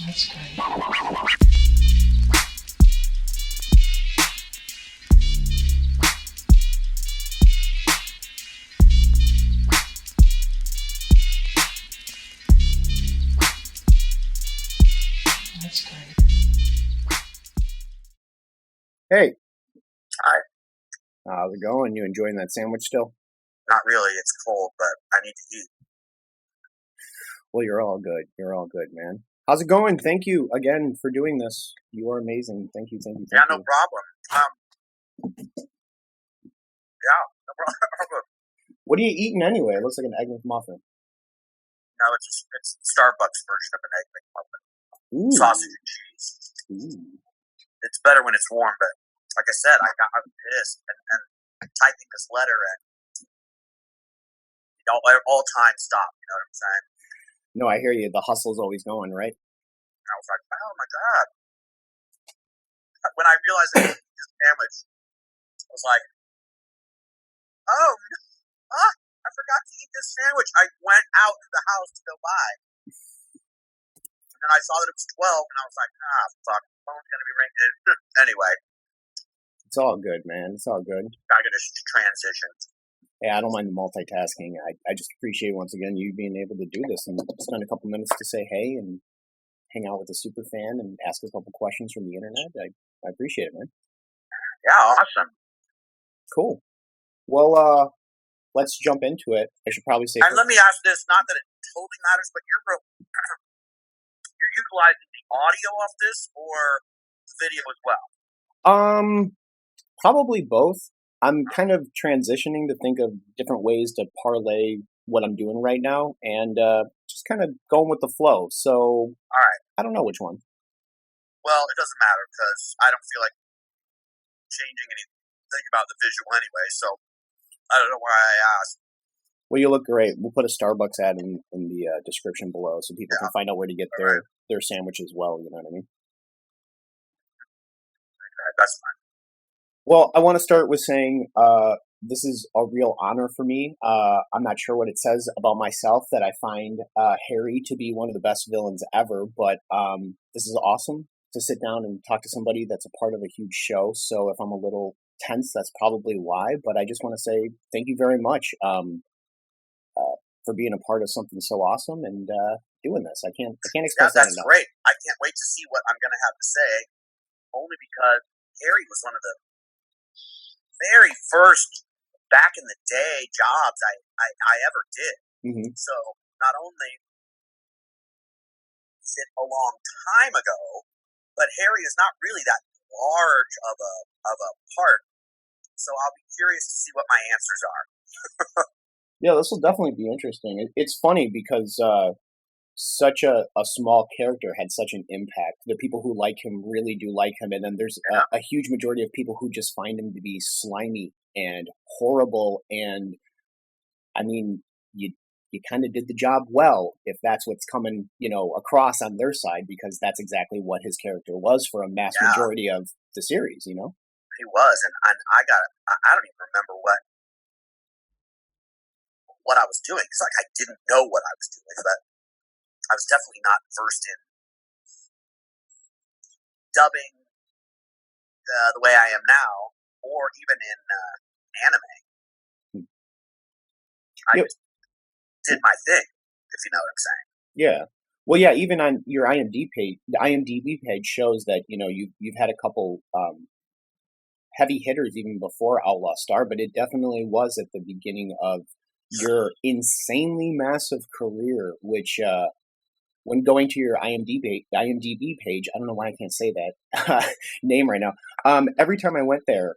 That's great. That's great. Hey, Hi. how's it going? You enjoying that sandwich still? Not really. It's cold, but I need to eat. Well, you're all good. You're all good, man. How's it going? Thank you again for doing this. You are amazing. Thank you. Yeah, no problem. Yeah, no problem. What are you eating anyway? It looks like an Egg McMuffin. No, it's Starbucks version of an Egg McMuffin. Ooh. Sausage and cheese. Ooh. It's better when it's warm, but like I said, I'm pissed and typing this letter and all time stop. You know what I'm saying? No, I hear you. The hustle's always going, right? And I was like, oh my god. When I realized I ate this sandwich, I was like, oh, I forgot to eat this sandwich. I went out of the house to go buy. And then I saw that it was 12, and I was like, fuck, the phone's going to be ringing. Anyway. It's all good, man. It's all good. I'm going to transition. Yeah, I don't mind the multitasking. I just appreciate, once again, you being able to do this and spend a couple minutes to say hey and hang out with a super fan and ask a couple questions from the internet. I appreciate it, man. Yeah, awesome. Cool. Well, let's jump into it. I should probably say... And let me ask this, not that it totally matters, but you're utilizing the audio of this or the video as well? Probably both. I'm kind of transitioning to think of different ways to parlay what I'm doing right now and just kind of going with the flow. So, all right. I don't know which one. Well, it doesn't matter because I don't feel like changing anything about the visual anyway, so I don't know why I asked. Well, you look great. We'll put a Starbucks ad in the description below so people can find out where to get their sandwich as well, you know what I mean? Okay, that's fine. Well, I want to start with saying this is a real honor for me. I'm not sure what it says about myself that I find Harry to be one of the best villains ever, but this is awesome to sit down and talk to somebody that's a part of a huge show. So if I'm a little tense, that's probably why, but I just want to say thank you very much for being a part of something so awesome and doing this. I can't express that enough. That's great. I can't wait to see what I'm going to have to say, only because Harry was one of the very first back in the day jobs I ever did. Mm-hmm. So not only is it a long time ago, but Harry is not really that large of a part. So I'll be curious to see what my answers are. Yeah, this will definitely be interesting. It's funny because such a small character had such an impact. The people who like him really do like him, and then there's a huge majority of people who just find him to be slimy and horrible. And I mean, you kind of did the job well if that's what's coming, across on their side, because that's exactly what his character was for a mass majority of the series. He was, and I don't even remember what I was doing because I didn't know what I was doing, but I was definitely not versed in dubbing the way I am now, or even in anime. I just did my thing, if you know what I'm saying. Yeah. Well, yeah. Even on your IMDb page shows that you've had a couple heavy hitters even before Outlaw Star, but it definitely was at the beginning of your insanely massive career, which. When going to your IMDb page, I don't know why I can't say that name right now. Every time I went there,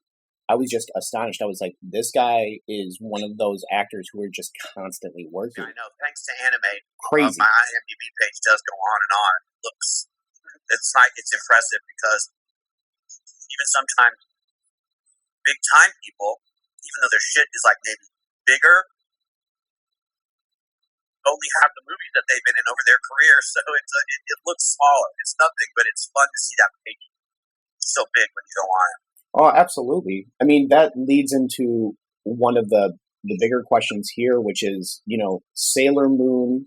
I was just astonished. I was like, this guy is one of those actors who are just constantly working. Yeah, I know. Thanks to anime, crazy. My IMDb page does go on and on. It's impressive because even sometimes big time people, even though their shit is like maybe bigger, only have the movies that they've been in over their career, so it looks smaller. It's nothing, but it's fun to see that page so big when you go on it. Oh, absolutely. I mean, that leads into one of the bigger questions here, which is, Sailor Moon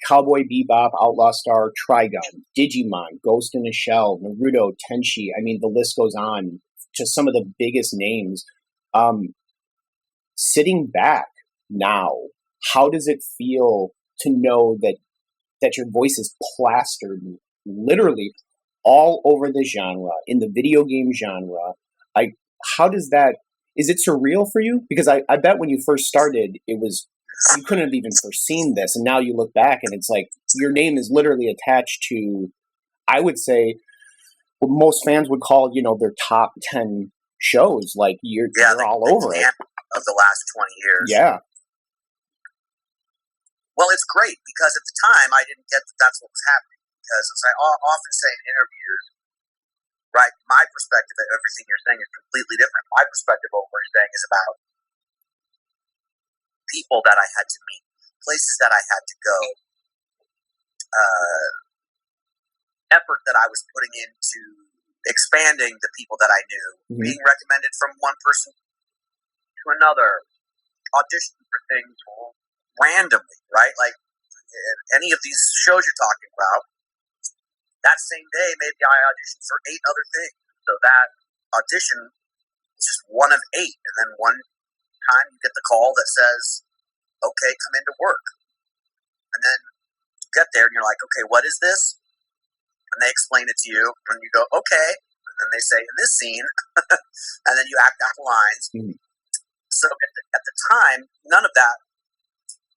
Cowboy Bebop, Outlaw Star, Trigun, Digimon, Ghost in a Shell, Naruto, Tenchi. I mean, the list goes on. Just some of the biggest names. Sitting back now, how does it feel to know that your voice is plastered literally all over the genre, in the video game genre? How does that, is it surreal for you? Because I bet when you first started, you couldn't have even foreseen this, and now you look back and it's like your name is literally attached to, I would say, what most fans would call, their top 10 shows. Like you're all over it. Of the last 20 years. Yeah. Well, it's great because at the time I didn't get that that's what was happening. Because as I often say in interviews, right, my perspective of everything you're saying is completely different. My perspective of what we're saying is about people that I had to meet, places that I had to go, effort that I was putting into expanding the people that I knew, being recommended from one person to another, auditioning for things randomly, right? Like any of these shows you're talking about, that same day maybe I auditioned for 8 other things. So that audition is just one of 8, and then one time you get the call that says, okay, come into work. And then you get there and you're like, okay, what is this? And they explain it to you, and you go, okay. And then they say, in this scene, and then you act out the lines. So at the time, none of that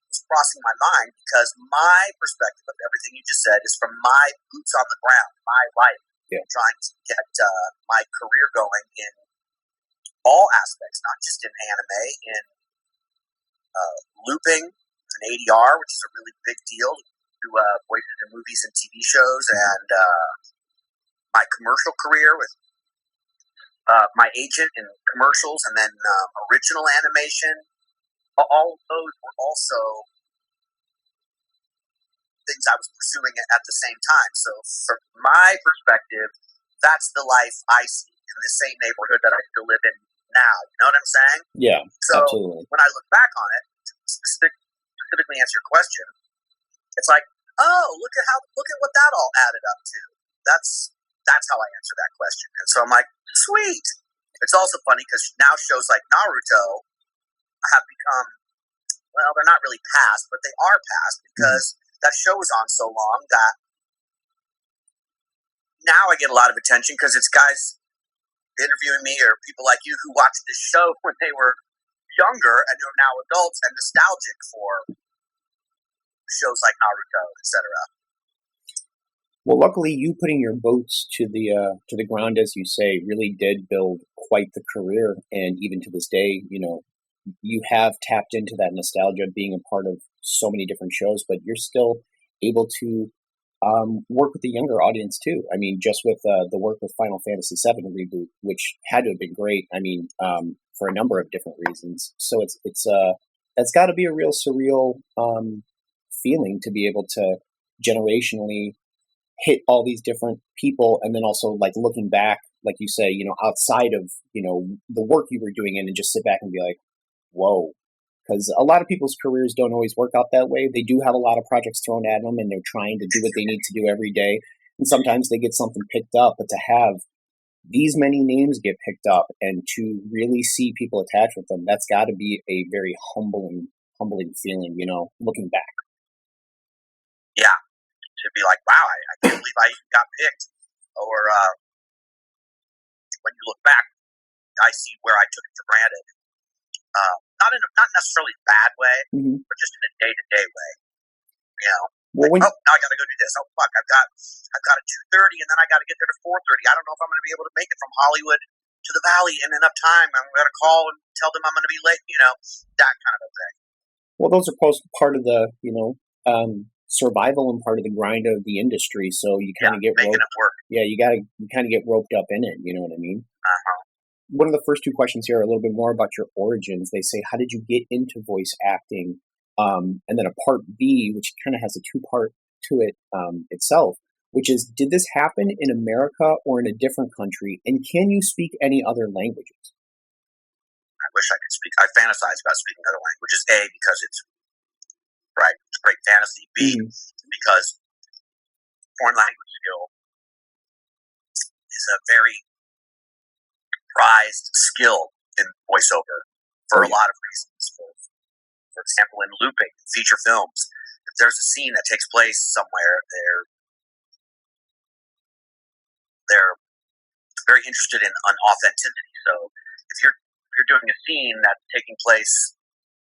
was crossing my mind because my perspective of everything you just said is from my boots on the ground, my life, trying to get my career going in all aspects, not just in anime, in looping, an ADR, which is a really big deal, do voices in movies and TV shows, and my commercial career with my agent in commercials, and then original animation. All of those were also things I was pursuing at the same time. So from my perspective, that's the life I see in the same neighborhood that I still live in now. You know what I'm saying? Yeah, so absolutely. When I look back on it, to specifically answer your question, it's like, oh, look at what that all added up to. That's how I answer that question. And so I'm like, sweet. It's also funny because now shows like Naruto have become, well, they're not really past, but they are past because that show was on so long that now I get a lot of attention because it's guys interviewing me or people like you who watched this show when they were younger and who are now adults and nostalgic for shows like Naruto, etc. Well, luckily, you putting your boots to the ground, as you say, really did build quite the career. And even to this day, you have tapped into that nostalgia, being a part of so many different shows. But you're still able to work with the younger audience too. I mean, just with the work with Final Fantasy VII reboot, which had to have been great. I mean, for a number of different reasons. So it's that's got to be a real surreal feeling to be able to generationally hit all these different people, and then also like looking back, like you say, outside of the work you were doing, and just sit back and be like, whoa. Because a lot of people's careers don't always work out that way. They do have a lot of projects thrown at them, and they're trying to do what they need to do every day. And sometimes they get something picked up, but to have these many names get picked up and to really see people attached with them, that's got to be a very humbling feeling, looking back. Yeah. To be like, wow, I can't believe I got picked. Or when you look back, I see where I took it for granted. Not necessarily a bad way, but just in a day-to-day way. Now I got to go do this. Oh fuck, I've got a 2:30, and then I got to get there to 4:30. I don't know if I'm going to be able to make it from Hollywood to the Valley in enough time. I'm going to call and tell them I'm going to be late. That kind of a thing. Well, those are part of the survival and part of the grind of the industry. So you kind of get making it work. Yeah, you kind of get roped up in it. You know what I mean? One of the first 2 questions here are a little bit more about your origins. They say, how did you get into voice acting? And then a part B, which kind of has a 2-part to it itself, which is, did this happen in America or in a different country? And can you speak any other languages? I wish I could speak. I fantasize about speaking other languages. A, because it's right? It's a great fantasy. B, because foreign language skill is a very prized skill in voiceover for a lot of reasons. For example, in looping, feature films, if there's a scene that takes place somewhere, they're very interested in authenticity. So if you're doing a scene that's taking place,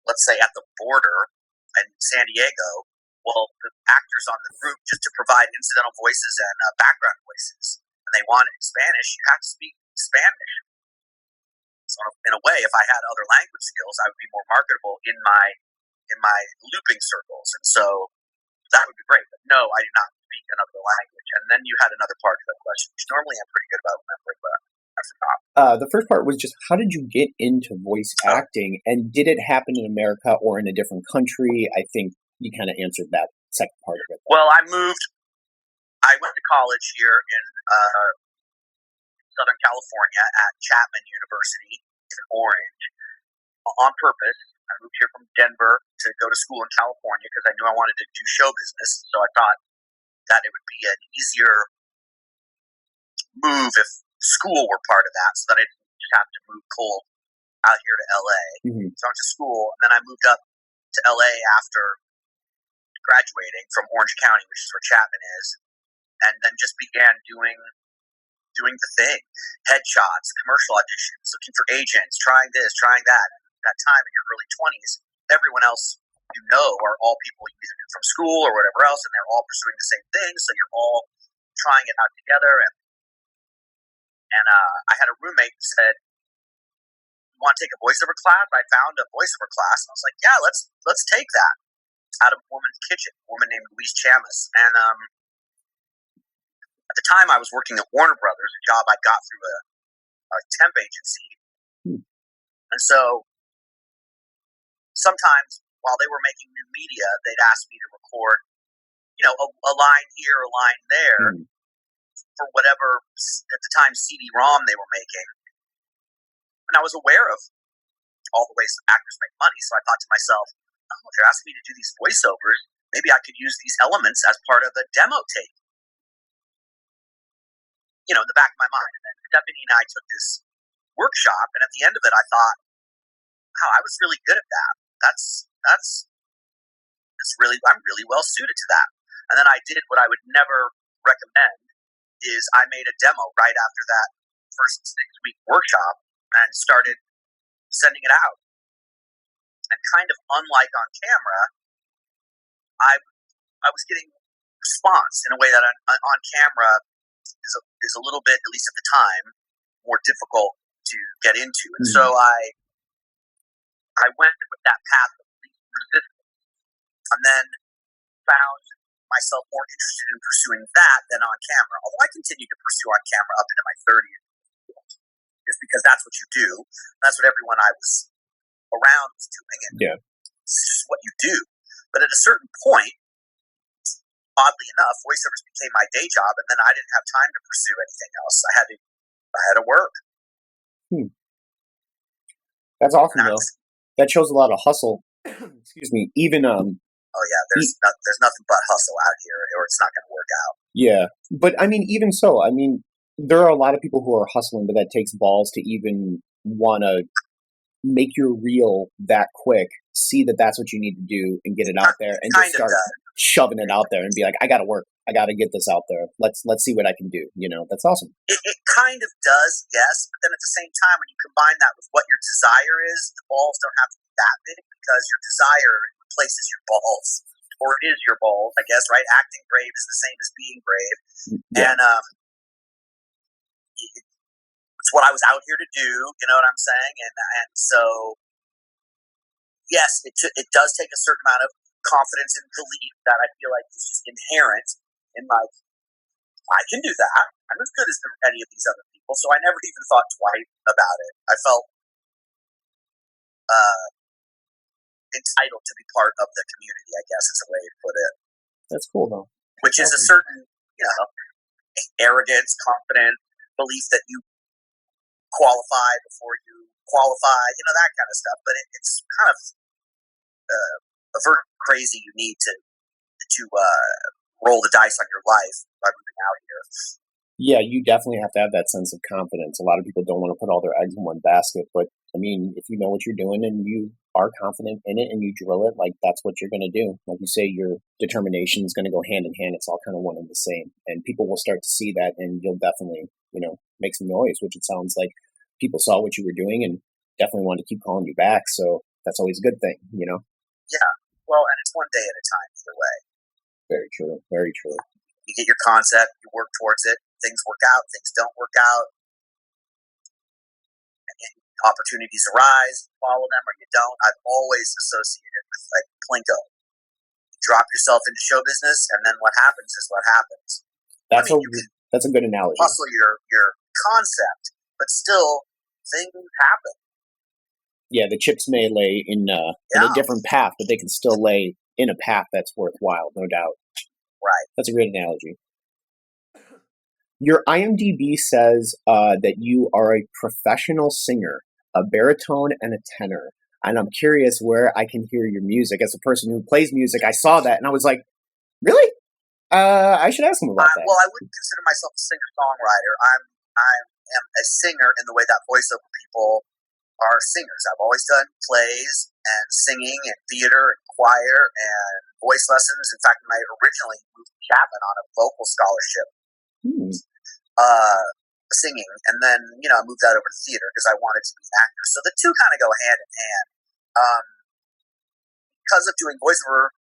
let's say at the border in San Diego, well, the actors on the group, just to provide incidental voices and background voices, and they want it in Spanish, you have to speak Spanish. So in a way, if I had other language skills, I would be more marketable in my looping circles, and so that would be great. But no, I do not speak another language. And then you had another part of the question, which normally I'm pretty good about remembering, but I forgot. The first part was just, how did you get into voice acting, and did it happen in America or in a different country? I think you kind of answered that second part of it. Well, I went to college here in Southern California at Chapman University in Orange on purpose. I moved here from Denver to go to school in California because I knew I wanted to do show business. So I thought that it would be an easier move if school were part of that, so that I didn't just have to move cold out here to LA. So I went to school, and then I moved up to LA after graduating from Orange County, which is where Chapman is, and then just began doing the thing. Headshots, commercial auditions, looking for agents, trying this, trying that. And at that time in your early 20s, everyone else you know are all people you either knew from school or whatever else, and they're all pursuing the same thing, so you're all trying it out together. And I had a roommate who said, "You want to take a voiceover class?" I found a voiceover class, and I was like, "Yeah, let's take that." Out of a woman's kitchen, a woman named Louise Chamis. And at the time, I was working at Warner Brothers, a job I got through a temp agency. And so sometimes while they were making new media, they'd ask me to record, a line here, a line there, for whatever, at the time, CD-ROM they were making. And I was aware of all the ways actors make money, so I thought to myself, oh, they're asking me to do these voiceovers, maybe I could use these elements as part of a demo tape. In the back of my mind. And then Stephanie and I took this workshop, and at the end of it, I thought, wow, I was really good at that. I'm really well suited to that. And then I did what I would never recommend, is I made a demo right after that first 6-week workshop and started sending it out. And kind of unlike on camera, I was getting response in a way that on camera is a little bit, at least at the time, more difficult to get into. And so I went with that path of least resistance, and then found myself more interested in pursuing that than on camera. Although I continued to pursue on camera up into my 30s, just because that's what you do. That's what everyone I was around was doing, and it's just what you do. But at a certain point, oddly enough, voiceovers became my day job, and then I didn't have time to pursue anything else. I had to work. That's awesome, though. That shows a lot of hustle. Excuse me. Even oh yeah, there's nothing but hustle out here, or it's not going to work out. Yeah, but I mean, even so, I mean, there are a lot of people who are hustling, but that takes balls to even want to make your reel that quick, see that that's what you need to do, and get it out there, and just start shoving it out there and be like, I got to work. I got to get this out there. Let's see what I can do. That's awesome. It kind of does, yes. But then at the same time, when you combine that with what your desire is, the balls don't have to be that big, because your desire replaces your balls. Or it is your balls, I guess, right? Acting brave is the same as being brave. Yeah. And it's what I was out here to do, you know what I'm saying? And so, yes, it does take a certain amount of confidence and belief that I feel like is just inherent in my, I can do that. I'm as good as any of these other people, so I never even thought twice about it. I felt entitled to be part of the community, I guess is a way to put it. That's cool, though. Which is a certain, arrogance, confidence, belief that you qualify before you qualify, that kind of stuff. But it's kind of avert crazy you need to roll the dice on your life by moving out here. Yeah, you definitely have to have that sense of confidence. A lot of people don't want to put all their eggs in one basket, but I mean, if you know what you're doing and you are confident in it and you drill it, like that's what you're going to do. Like you say, your determination is going to go hand in hand. It's all kind of one and the same, and people will start to see that, and you'll definitely, make some noise. Which it sounds like people saw what you were doing and definitely wanted to keep calling you back. So that's always a good thing, Yeah. Well, and it's one day at a time either way. Very true. Very true. You get your concept, you work towards it. Things work out, things don't work out. And opportunities arise, you follow them or you don't. I've always associated with like Plinko. You drop yourself into show business, and then what happens is what happens. That's a good analogy. Hustle your concept, but still things happen. Yeah, the chips may lay in a different path, but they can still lay in a path that's worthwhile, no doubt. Right. That's a great analogy. Your IMDb says that you are a professional singer, a baritone and a tenor. And I'm curious where I can hear your music. As a person who plays music, I saw that and I was like, really? I should ask him about that. Well, I wouldn't consider myself a singer-songwriter. I am a singer in the way that voiceover people are singers. I've always done plays and singing and theater and choir and voice lessons. In fact, when I originally moved to Chapman on a vocal scholarship, singing, and then I moved out over to theater because I wanted to be an actor. So the two kind of go hand in hand. Because of doing voiceover,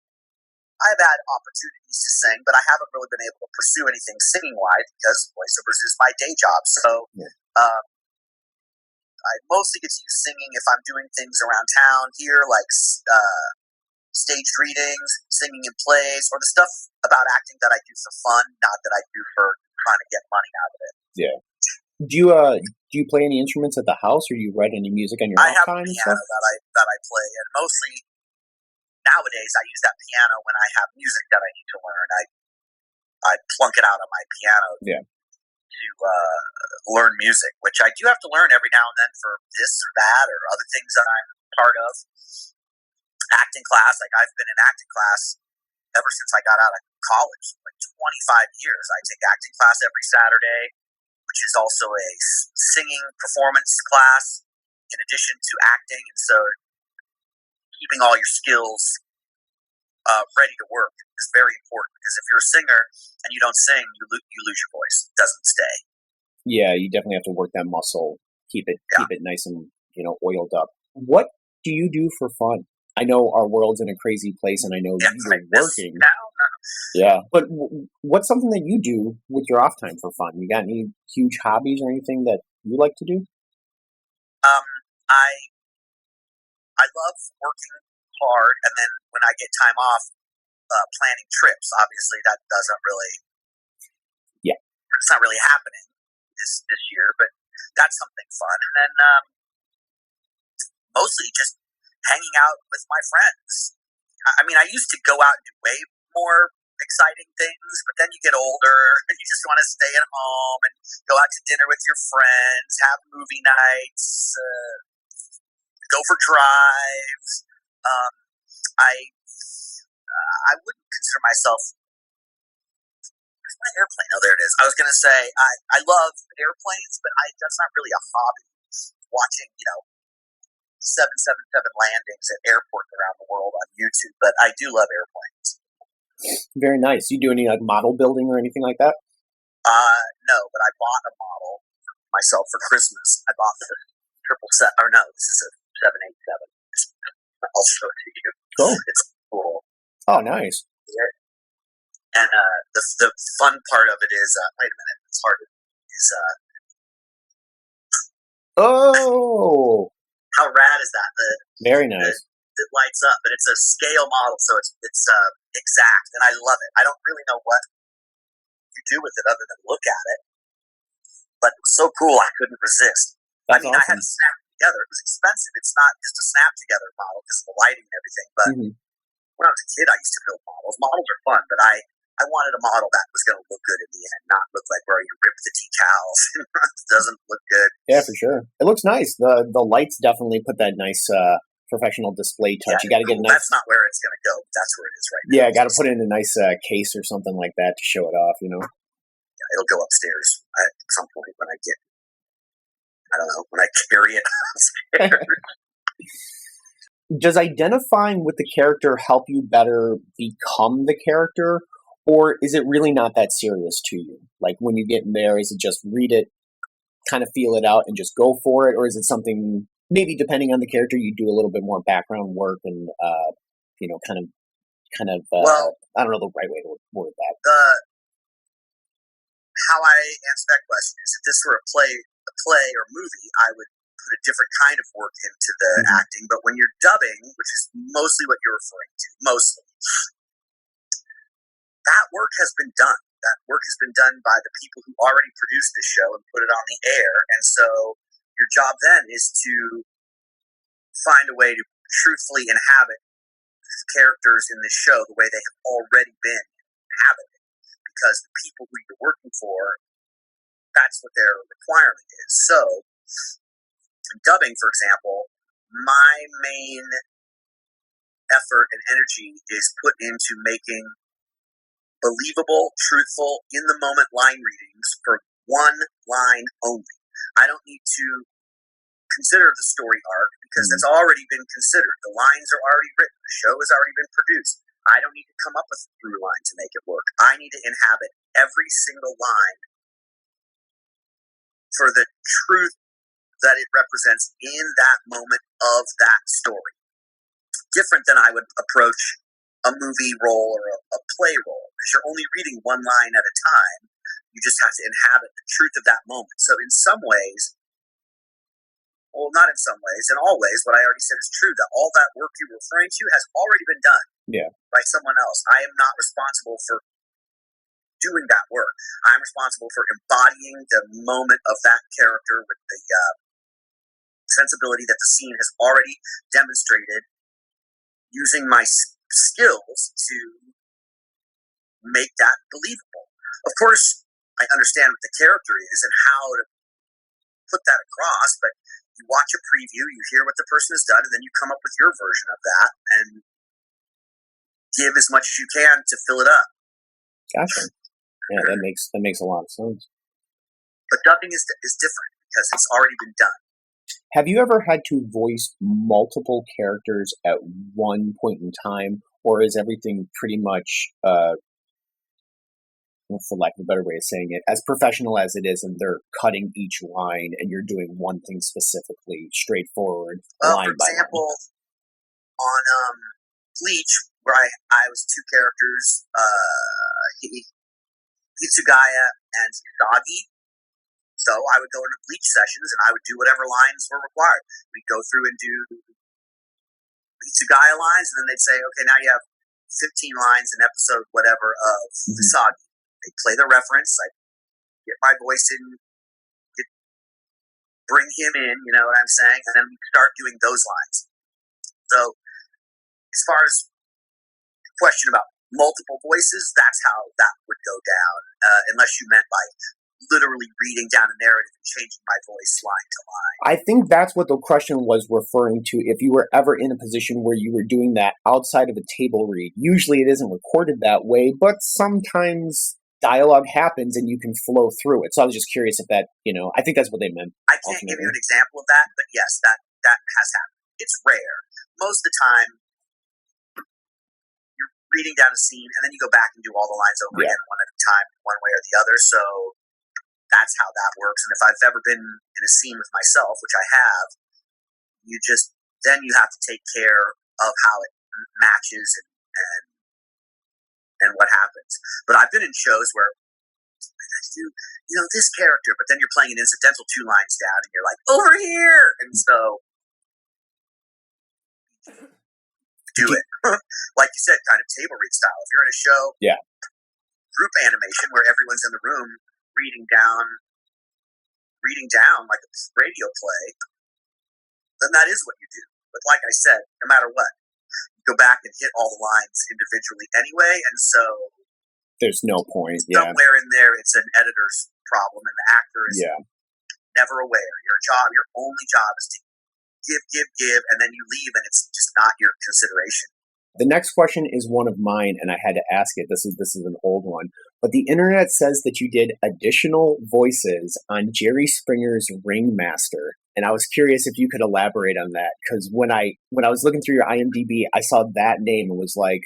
I've had opportunities to sing, but I haven't really been able to pursue anything singing wise because voiceovers is my day job. So I mostly get to use singing if I'm doing things around town here, like staged readings, singing in plays, or the stuff about acting that I do for fun, not that I do for trying to get money out of it. Yeah. Do you play any instruments at the house, or do you write any music on your off time? I have a piano that I play, and mostly nowadays I use that piano when I have music that I need to learn. I plunk it out on my piano to learn music, which I do have to learn every now and then for this or that or other things that I'm part of. Acting class, like I've been in acting class ever since I got out of college, like 25 years. I take acting class every Saturday, which is also a singing performance class in addition to acting. And so keeping all your skills ready to work is very important, because if you're a singer and you don't sing, you lose your voice. It doesn't stay. Yeah, you definitely have to work that muscle, keep it nice and oiled up. What do you do for fun? I know our world's in a crazy place, and I know you're working. Yeah, but what's something that you do with your off time for fun? You got any huge hobbies or anything that you like to do? I love working hard, and then when I get time off, planning trips. Obviously, that doesn't really, it's not really happening this year, but that's something fun. And then mostly just hanging out with my friends. I mean, I used to go out and do way more exciting things, but then you get older and you just want to stay at home and go out to dinner with your friends, have movie nights, go for drives. I wouldn't consider myself. Where's my airplane? Oh, there it is. I was going to say I love airplanes, but that's not really a hobby. Watching 777 landings at airports around the world on YouTube, but I do love airplanes. Very nice. You do any model building or anything like that? No, but I bought a model for myself for Christmas. I bought the 777. Or no, this is a 787. I'll show it to you. Cool. It's cool. Oh, nice. And the fun part of it is, wait a minute, it's hard. Oh. How rad is that? Very nice. It lights up, but it's a scale model, so it's exact, and I love it. I don't really know what you do with it other than look at it, but it was so cool I couldn't resist. That's awesome. I had to snap it together. It was expensive. It's not just a snap together model because of the lighting and everything, but when I was a kid, I used to build models. Models are fun, but I wanted a model that was going to look good in the end, not look like where you rip the decals. It doesn't look good. Yeah, for sure. It looks nice. The lights definitely put that nice professional display touch. You got to get a nice. That's not where it's going to go. That's where it is right now. Yeah, got to put it in a nice case or something like that to show it off. You know. Yeah, it'll go upstairs at some point when I carry it upstairs. Does identifying with the character help you better become the character, or is it really not that serious to you? Like when you get in there, is it just read it, kind of feel it out, and just go for it, or is it something maybe depending on the character you do a little bit more background work and kind of well, I don't know the right way to word that. How I answer that question is, if this were a play or movie, I would put a different kind of work into the acting. But when you're dubbing, which is mostly what you're referring to, that work has been done. That work has been done by the people who already produced the show and put it on the air. And so your job then is to find a way to truthfully inhabit characters in this show the way they have already been inhabited. Because the people who you're working for, that's what their requirement is. So, in dubbing, for example, my main effort and energy is put into making believable, truthful, in-the-moment line readings for one line only. I don't need to consider the story arc because that's already been considered. The lines are already written. The show has already been produced. I don't need to come up with a through line to make it work. I need to inhabit every single line for the truth that it represents in that moment of that story. Different than I would approach a movie role or a play role, because you're only reading one line at a time. You just have to inhabit the truth of that moment. So in some ways, well, not in some ways, in all ways, what I already said is true, that all that work you're referring to has already been done by someone else. I am not responsible for doing that work. I'm responsible for embodying the moment of that character with the sensibility that the scene has already demonstrated, using my skills to make that believable. Of course, I understand what the character is and how to put that across, but you watch a preview, you hear what the person has done, and then you come up with your version of that and give as much as you can to fill it up. Gotcha. Yeah, that makes a lot of sense. But dubbing is different because it's already been done. Have you ever had to voice multiple characters at one point in time, or is everything pretty much, for lack of a better way of saying it, as professional as it is, and they're cutting each line, and you're doing one thing specifically, straightforward, line by line? For example, on Bleach, where I was two characters, Hitsugaya and Hisagi. So I would go into Bleach sessions and I would do whatever lines were required. We'd go through and do Hitsugaya lines, and then they'd say, okay, now you have 15 lines in episode whatever of Hisagi. They'd play the reference, I'd get my voice in, bring him in, you know what I'm saying? And then we'd start doing those lines. So as far as the question about multiple voices, that's how that would go down, unless you meant like literally reading down a narrative and changing my voice line to line. I think that's what the question was referring to. If you were ever in a position where you were doing that outside of a table read, usually it isn't recorded that way, but sometimes dialogue happens and you can flow through it. So I was just curious if that, I think that's what they meant. I can't give you an example of that, but yes, that has happened. It's rare. Most of the time, you're reading down a scene and then you go back and do all the lines over again, one at a time, one way or the other. So that's how that works. And if I've ever been in a scene with myself, which I have, then you have to take care of how it matches and what happens. But I've been in shows where I have to do, this character, but then you're playing an incidental 2 lines down and you're like, over here! And so, do it. Like you said, kind of table read style. If you're in a show, group animation where everyone's in the room reading down like a radio play, then that is what you do. But like I said, no matter what, you go back and hit all the lines individually anyway, and so there's no point. Somewhere in there, it's an editor's problem, and the actor is never aware. Your only job is to give, and then you leave, and it's just not your consideration. The next question is one of mine, and I had to ask it. This is an old one, but the internet says that you did additional voices on Jerry Springer's Ringmaster, and I was curious if you could elaborate on that, because when I was looking through your IMDb, I saw that name and was like,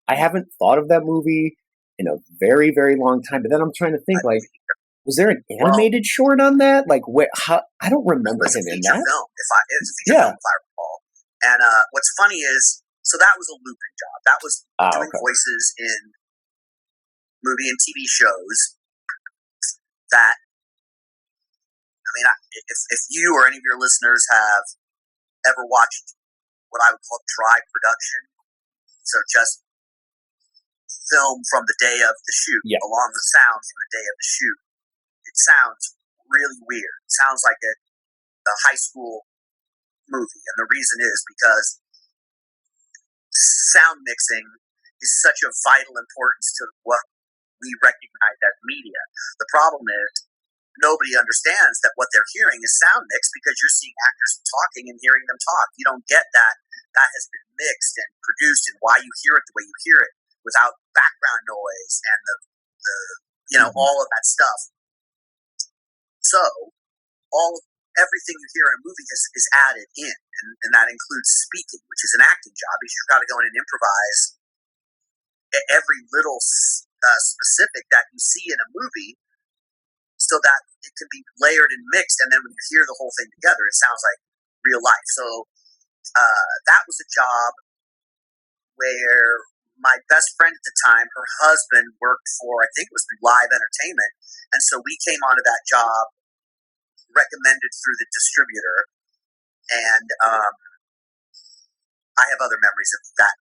I haven't thought of that movie in a very, very long time. But then I'm trying to think, like, was there an animated short on that? Like, I don't remember him in that. Film, it was a feature film, if I recall. And what's funny is, so that was a looping job. That was doing voices in movie and TV shows. That, I mean, if you or any of your listeners have ever watched what I would call dry production, so just film from the day of the shoot, along the sound from the day of the shoot, it sounds really weird. It sounds like a high school movie. And the reason is because sound mixing is such a vital importance to what we recognize as media. The problem is nobody understands that what they're hearing is sound mixed because you're seeing actors talking and hearing them talk. You don't get that has been mixed and produced and why you hear it the way you hear it without background noise and the all of that stuff. So everything you hear in a movie is added in, and that includes speaking, which is an acting job because you've got to go in and improvise every little specific that you see in a movie so that it can be layered and mixed, and then when you hear the whole thing together, it sounds like real life. So that was a job where my best friend at the time, her husband worked for, I think it was Live Entertainment, and so we came onto that job recommended through the distributor, and I have other memories of that.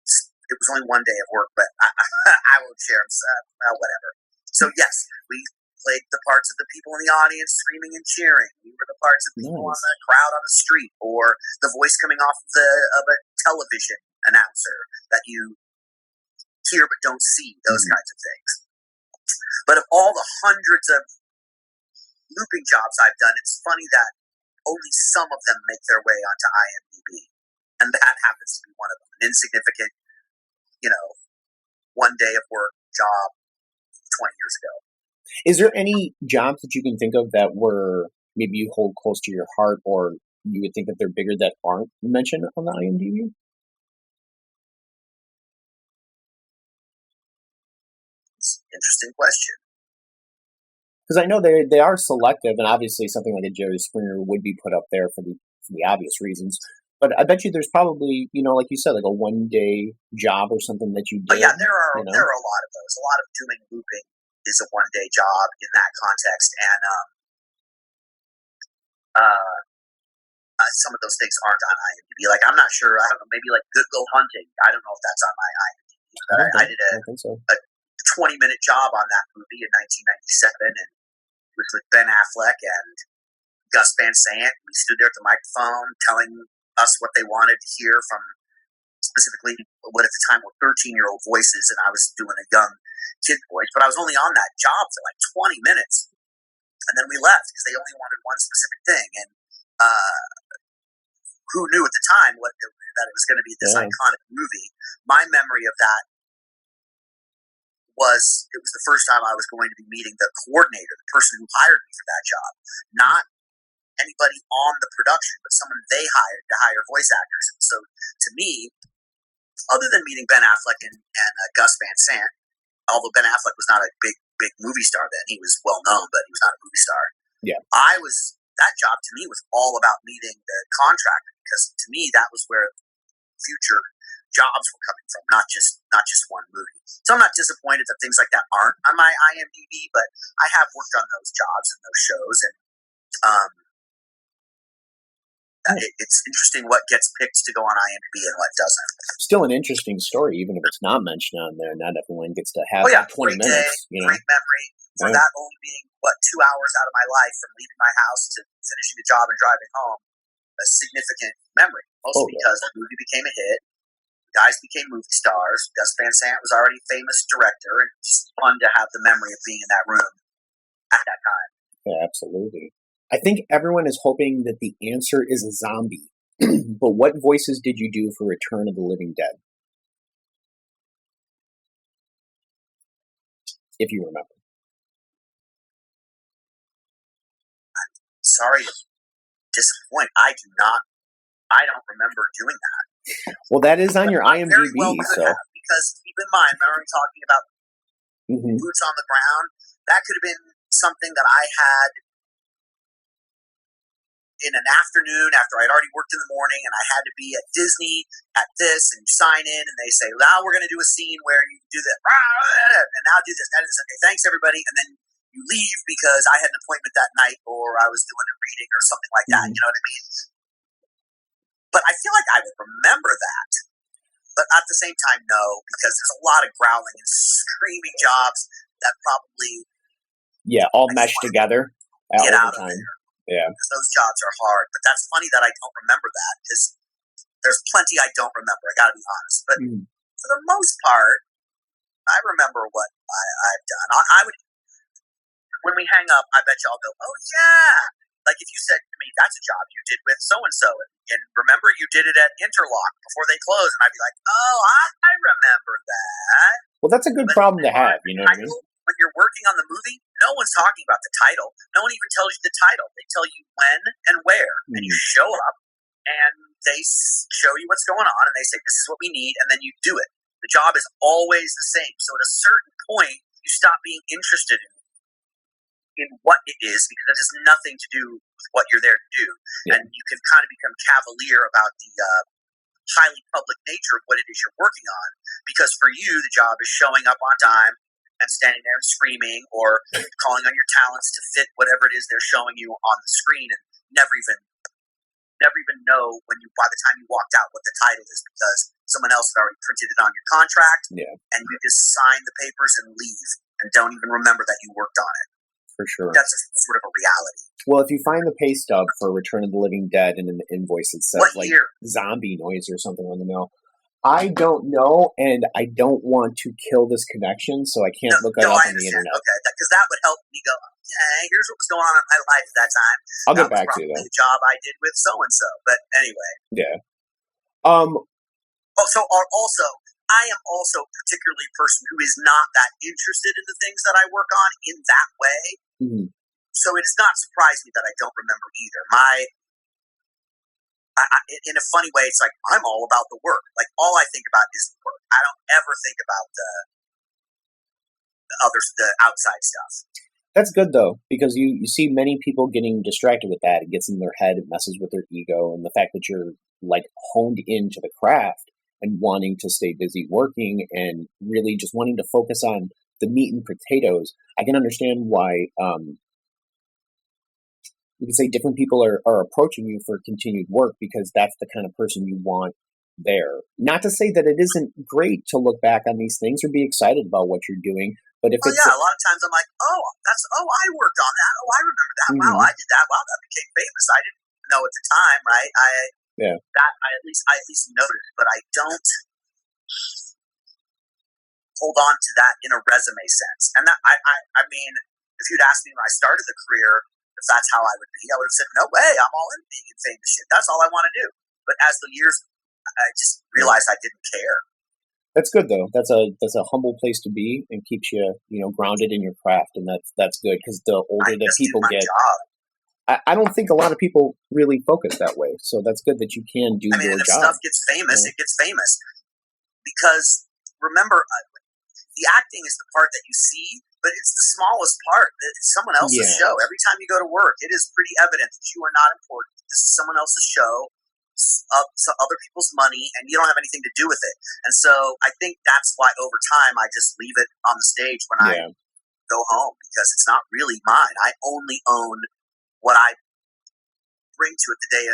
It was only one day of work, but I won't share them, whatever. So yes, we played the parts of the people in the audience screaming and cheering. We were the parts of people on the crowd on the street, or the voice coming off of a television announcer that you hear but don't see, those kinds of things. But of all the hundreds of looping jobs I've done, it's funny that only some of them make their way onto IMDb, and that happens to be one of them. An insignificant, 1 day of work job 20 years ago. Is there any jobs that you can think of that were maybe you hold close to your heart, or you would think that they're bigger that aren't mentioned on the IMDb? It's an interesting question. Because I know they are selective, and obviously something like a Jerry Springer would be put up there for the obvious reasons. But I bet you there's probably, like you said, like a 1 day job or something that you did. Oh yeah, there are a lot of those. A lot of doing looping is a 1 day job in that context, and some of those things aren't on IMDb. Like, I'm not sure. I don't know. Maybe like Good Go Hunting. I don't know if that's on my IMDb. But I did a 20-minute job on that movie in 1997, and it was with Ben Affleck and Gus Van Sant. We stood there at the microphone telling us what they wanted to hear from specifically what at the time were 13-year-old voices, and I was doing a young kid voice. But I was only on that job for like 20 minutes, and then we left because they only wanted one specific thing. And who knew at the time that it was going to be this iconic movie? My memory of that was it was the first time I was going to be meeting the coordinator, the person who hired me for that job. Not anybody on the production, but someone they hired to hire voice actors. And so to me, other than meeting Ben Affleck and Gus Van Sant, although Ben Affleck was not a big movie star then, he was well known, but he was not a movie star. Yeah. That job to me was all about meeting the contractor, because to me that was where future jobs were coming from, not just one movie. So I'm not disappointed that things like that aren't on my IMDb, but I have worked on those jobs and those shows, and it's interesting what gets picked to go on IMDb and what doesn't. Still an interesting story, even if it's not mentioned on there. Not everyone gets to have 20 minutes. Great memory for that only being 2 hours out of my life from leaving my house to finishing the job and driving home. A significant memory, mostly because the movie became a hit. Guys became movie stars. Gus Van Sant was already a famous director, and it's just fun to have the memory of being in that room at that time. Yeah, absolutely. I think everyone is hoping that the answer is a zombie. But what voices did you do for Return of the Living Dead? If you remember. Sorry to disappoint. I don't remember doing that. Well, that is on your IMDb, very well could have, because keep in mind, remember talking about boots on the ground? That could have been something that I had in an afternoon after I'd already worked in the morning and I had to be at Disney at this and you sign in and they say, now we're going to do a scene where you do that and now do this. And it's okay, thanks everybody. And then you leave because I had an appointment that night or I was doing a reading or something like that. You know what I mean? But I feel like I would remember that. But at the same time, no, because there's a lot of growling and screaming jobs that probably... Yeah, all meshed together at get out overtime. of there. Yeah. Because those jobs are hard. But that's funny that I don't remember that, because there's plenty I don't remember, I gotta be honest. But for the most part, I remember what I've done. I would... When we hang up, I bet you I'll go, oh yeah! Like if you said to me, that's a job you did with so-and-so, and remember you did it at Interlock before they closed, and I'd be like, oh, I remember that. Well, that's a good problem to have, you know what I mean? When you're working on the movie, no one's talking about the title. No one even tells you the title. They tell you when and where, and you show up, and they show you what's going on, and they say, this is what we need, and then you do it. The job is always the same. So at a certain point, you stop being interested in what it is, because it has nothing to do with what you're there to do. Yeah. And you can kind of become cavalier about the highly public nature of what it is you're working on, because for you, the job is showing up on time and standing there and screaming or calling on your talents to fit whatever it is they're showing you on the screen, and never even know when by the time you walked out what the title is, because someone else had already printed it on your contract, and you just sign the papers and leave and don't even remember that you worked on it. For sure. That's sort of a reality. Well, if you find the pay stub for Return of the Living Dead and in the invoice it says what like year? Zombie noise or something on the mail, I don't know, and I don't want to kill this connection, so I can't look it up on the internet. Okay, because that would help me go, yeah, here's what was going on in my life at that time. I'll get back to you, though. The job I did with so-and-so, but anyway. Yeah. Also, I am also particularly a person who is not that interested in the things that I work on in that way. So it does not surprise me that I don't remember either. In a funny way, it's like I'm all about the work. Like all I think about is the work. I don't ever think about the outside stuff. That's good though, because you see many people getting distracted with that. It gets in their head, it messes with their ego, and the fact that you're like honed into the craft and wanting to stay busy working and really just wanting to focus on the meat and potatoes. I can understand why you can say different people are approaching you for continued work, because that's the kind of person you want there. Not to say that it isn't great to look back on these things or be excited about what you're doing, but if a lot of times I'm like, I worked on that. Oh, I remember that. Wow, I did that. Wow, that became famous. I didn't know at the time, right? I at least noticed, but I don't hold on to that in a resume sense. And that I mean, if you'd asked me when I started the career if that's how I would be, I would have said, no way, I'm all in being in famous shit. That's all I want to do. But as the years, I just realized I didn't care. That's good though. That's a humble place to be, and keeps you grounded in your craft, and that's good, because the older that people get, I don't think a lot of people really focus that way. So that's good that you can do your job. If stuff gets famous, it gets famous, because remember, the acting is the part that you see, but it's the smallest part. It's someone else's show. Every time you go to work, it is pretty evident that you are not important. This is someone else's show, other people's money, and you don't have anything to do with it. And so I think that's why over time I just leave it on the stage when I go home, because it's not really mine. I only own what I bring to it the day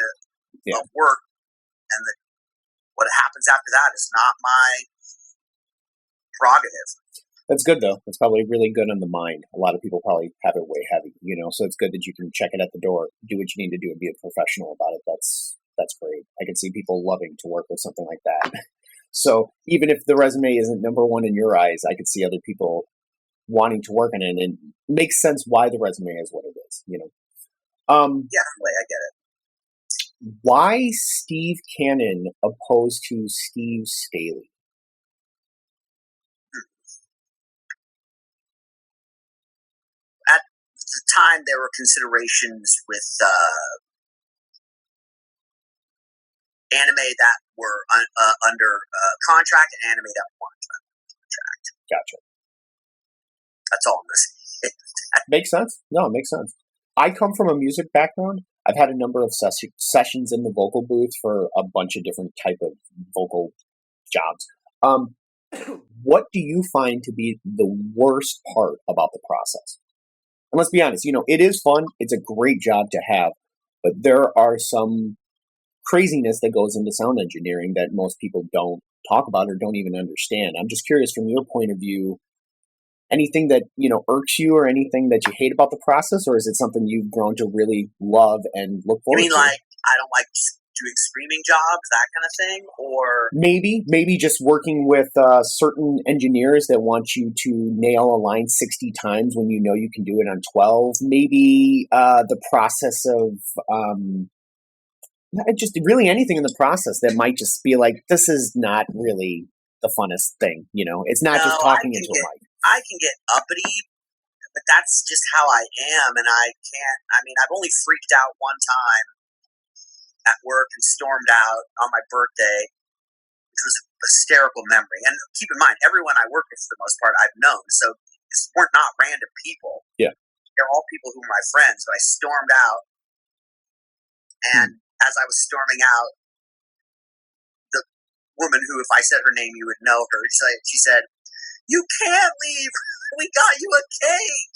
of work, and what happens after that is not my prerogative. That's good though. That's probably really good on the mind. A lot of people probably have it way heavy, so it's good that you can check it at the door, do what you need to do, and be a professional about it. That's great. I can see people loving to work with something like that. So even if the resume isn't number one in your eyes, I could see other people wanting to work on it, and it makes sense why the resume is what it is, Yeah, I get it. Why Steve Cannon opposed to Steve Staley? At the time, there were considerations with anime that were under contract and anime that weren't under contract. Gotcha. That's all I'm going to say. Makes sense. No, it makes sense. I come from a music background. I've had a number of sessions in the vocal booth for a bunch of different type of vocal jobs. What do you find to be the worst part about the process? And let's be honest, it is fun. It's a great job to have, but there are some craziness that goes into sound engineering that most people don't talk about or don't even understand. I'm just curious from your point of view, anything that, irks you or anything that you hate about the process, or is it something you've grown to really love and look forward to? You mean like, I don't like doing screaming jobs, that kind of thing? Or maybe just working with certain engineers that want you to nail a line 60 times when you know you can do it on 12. Maybe the process of just really anything in the process that might just be like, this is not really the funnest thing. It's not just talking into a mic. I can get uppity, but that's just how I am, and I've only freaked out one time at work and stormed out on my birthday, which was a hysterical memory. And keep in mind, everyone I work with, for the most part, I've known, so these weren't not random people. Yeah. They're all people who were my friends, but I stormed out, and as I was storming out, the woman who, if I said her name, you would know her, she said, "You can't leave. We got you a cake."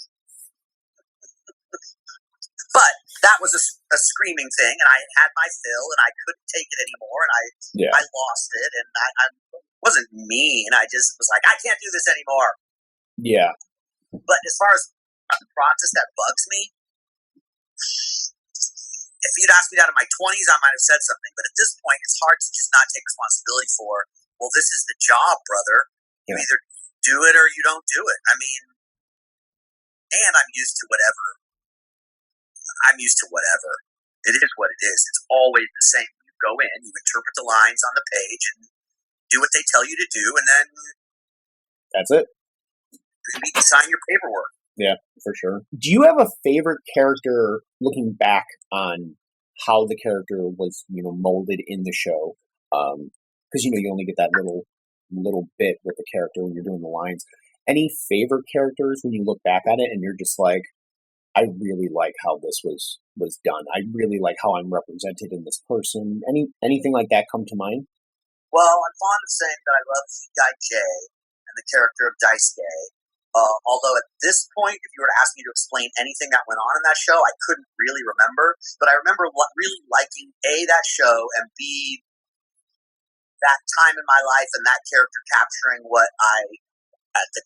But that was a screaming thing, and I had my fill, and I couldn't take it anymore, and I lost it, and I wasn't mean. I just was like, I can't do this anymore. Yeah. But as far as the process that bugs me, if you'd asked me that in my 20s, I might have said something. But at this point, it's hard to just not take responsibility for, well, this is the job, brother. You either do it or you don't do it. And I'm used to whatever. It is what it is. It's always the same. You go in, you interpret the lines on the page, and do what they tell you to do, and then that's it. You can sign your paperwork. Yeah, for sure. Do you have a favorite character looking back on how the character was, molded in the show? Because you only get that little bit with the character when you're doing the lines. Any favorite characters when you look back at it and you're just like, I really like how this was done. I really like how I'm represented in this person. Anything like that come to mind? Well, I'm fond of saying that I love Heat Guy Jay and the character of Daisuke. Although at this point, if you were to ask me to explain anything that went on in that show, I couldn't really remember. But I remember really liking A, that show, and B, that time in my life and that character capturing what I, at the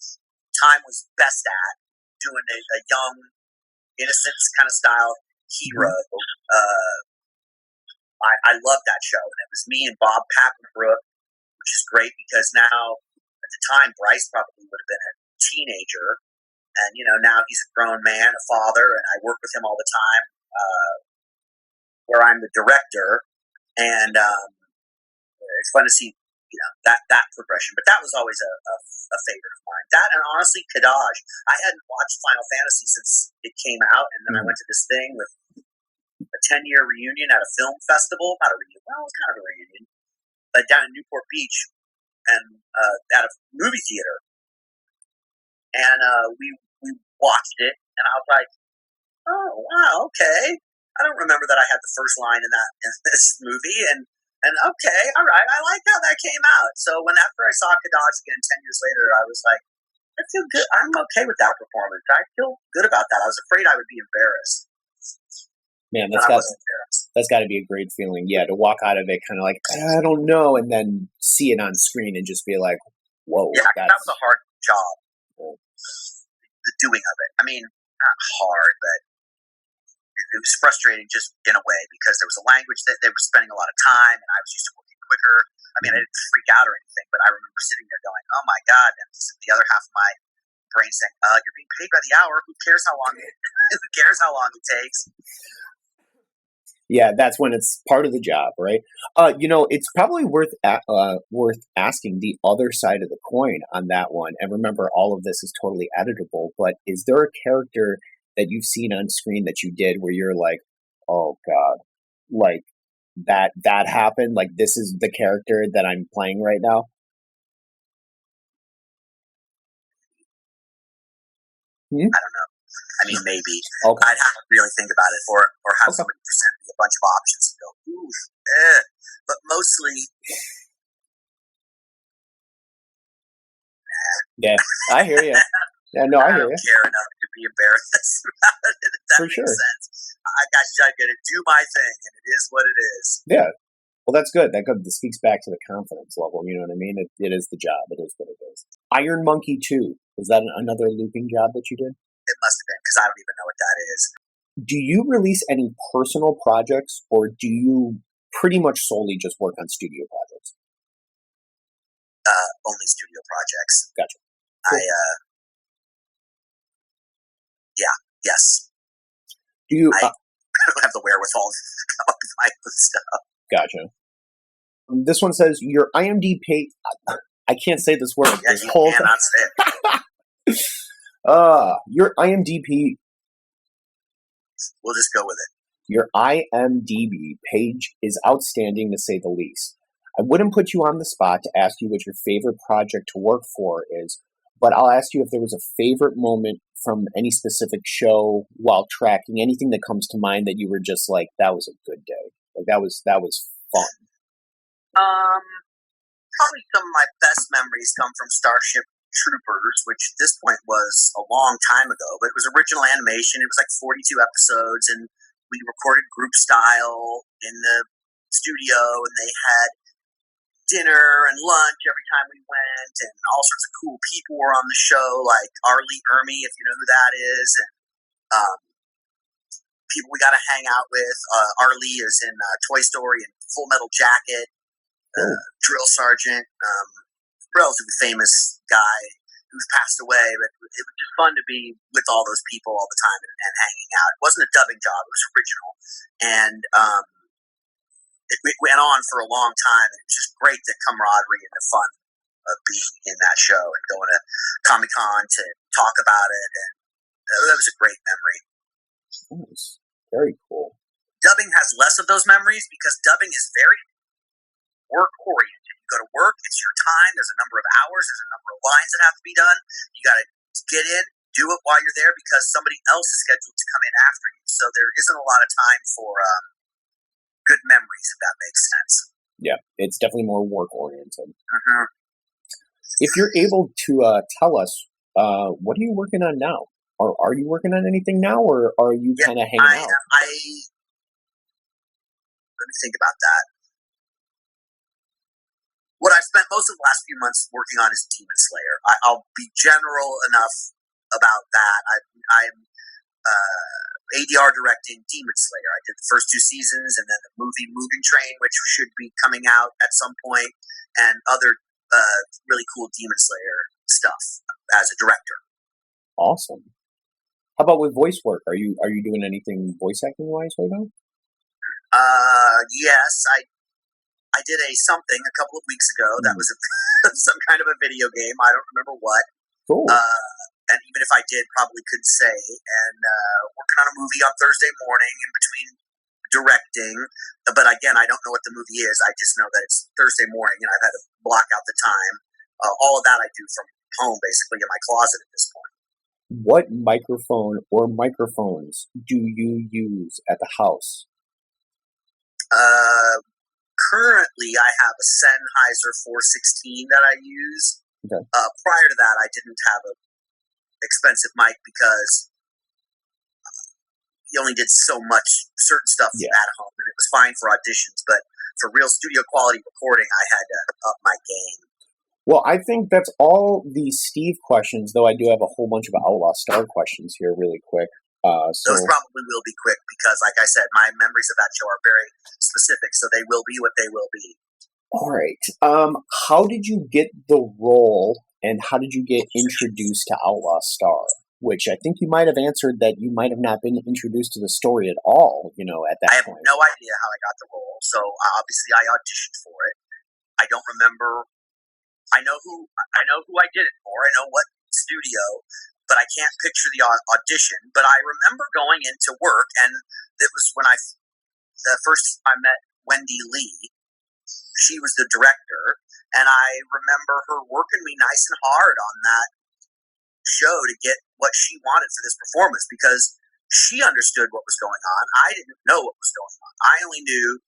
time, was best at, doing a young, innocent kind of style hero. I loved that show, and it was me and Bob Pappenbrook, which is great because now, at the time, Bryce probably would have been a teenager, and now he's a grown man, a father, and I work with him all the time, where I'm the director, and it's fun to see that progression. But that was always a favorite of mine. That, and honestly, Kadaj. I hadn't watched Final Fantasy since it came out, and then I went to this thing with a 10-year reunion at a film festival. Not a reunion, well, it was kind of a reunion, down in Newport Beach, and at a movie theater. And we watched it, and I was like, oh, wow, okay. I don't remember that I had the first line in this movie, and okay, all right, I like how that came out. So after I saw Kadaj again 10 years later, I was like, I feel good. I'm okay with that performance. I feel good about that. I was afraid I would be embarrassed. Man, that's got to be a great feeling. Yeah, to walk out of it kind of like, I don't know, and then see it on screen and just be like, whoa. Yeah, that was a hard job. The doing of it. Not hard, but it was frustrating just in a way because there was a language that they were spending a lot of time, and I was used to working quicker. I didn't freak out or anything, but I remember sitting there going, oh my God, and the other half of my brain saying, you're being paid by the hour. Who cares how long it takes? Yeah, that's when it's part of the job, right? It's probably worth asking the other side of the coin on that one. And remember, all of this is totally editable. But is there a character that you've seen on screen that you did where you're like, oh god, like that happened? Like this is the character that I'm playing right now. I don't know. I mean, maybe. Okay. I'd have to really think about it, or have Okay. somebody present me a bunch of options and go, ooh, But mostly, Yeah, I hear you. Yeah, no, I hear you. don't care enough to be embarrassed about it, if that For makes sure. sense. I got to do my thing, and it is what it is. Yeah. Well, that's good. That speaks back to the confidence level. You know what I mean? It is the job. It is what it is. Iron Monkey 2. Was that another looping job that you did? It must have been, because I don't even know what that is. Do you release any personal projects, or do you pretty much solely just work on studio projects? Only studio projects. Gotcha. Cool. Yes. Do you? I don't have the wherewithal to come up with my own stuff. Gotcha. This one says your IMDb. I can't say this word. Yeah, this you whole cannot say it. Your IMDb. We'll just go with it. Your IMDb page is outstanding, to say the least. I wouldn't put you on the spot to ask you what your favorite project to work for is, but I'll ask you if there was a favorite moment from any specific show while tracking, anything that comes to mind that you were just like, that was a good day. Like that was fun. Probably some of my best memories come from Starship Troopers, which at this point was a long time ago, but it was original animation. It was like 42 episodes, and we recorded group style in the studio, and they had dinner and lunch every time we went, and all sorts of cool people were on the show, like Arlie Ermy, if you know who that is, and people we got to hang out with. Arlie is in Toy Story and Full Metal Jacket, drill sergeant, relatively famous guy who's passed away, but it was just fun to be with all those people all the time and hanging out. It wasn't a dubbing job, it was original, and it went on for a long time, and it was just great, the camaraderie and the fun of being in that show and going to Comic-Con to talk about it, and that was a great memory. Nice. Very cool. Dubbing has less of those memories because dubbing is very work-oriented. You go to work, it's your time, there's a number of hours, there's a number of lines that have to be done. You got to get in, do it while you're there because somebody else is scheduled to come in after you. So there isn't a lot of time for good memories, if that makes sense. Yeah, it's definitely more work-oriented. Mm-hmm. If you're able to tell us, what are you working on now? Or are you working on anything now, or are you kind of hanging out? Let me think about that. What I've spent most of the last few months working on is Demon Slayer. I'll be general enough about that. I'm ADR directing Demon Slayer. I did the first 2 seasons, and then the movie Mugen Train, which should be coming out at some point, and other really cool Demon Slayer stuff as a director. Awesome. How about with voice work? Are you doing anything voice acting wise right now? Yes, I did something a couple of weeks ago that was some kind of a video game. I don't remember what. Cool. And even if I did, probably could say. And working on a movie on Thursday morning in between directing. But again, I don't know what the movie is. I just know that it's Thursday morning, and I've had to block out the time. All of that I do from home, basically, in my closet at this point. What microphone or microphones do you use at the house? Currently, I have a Sennheiser 416 that I use. Okay. Prior to that, I didn't have an expensive mic because you only did so much certain stuff at home, and it was fine for auditions. But for real studio quality recording, I had to up my game. Well, I think that's all the Steve questions, though I do have a whole bunch of Outlaw Star questions here really quick. Those probably will be quick because, like I said, my memories of that show are very specific, so they will be what they will be. All right. How did you get the role, and how did you get introduced to Outlaw Star? which I think you might have answered that you might have not been introduced to the story at all, at that point. I have no idea how I got the role, so obviously I auditioned for it. I don't remember. I know who I did it for. I know what studio, but I can't picture the audition. But I remember going into work, and it was when the first I met Wendy Lee. She was the director, and I remember her working me nice and hard on that show to get what she wanted for this performance, because she understood what was going on. I didn't know what was going on. I only knew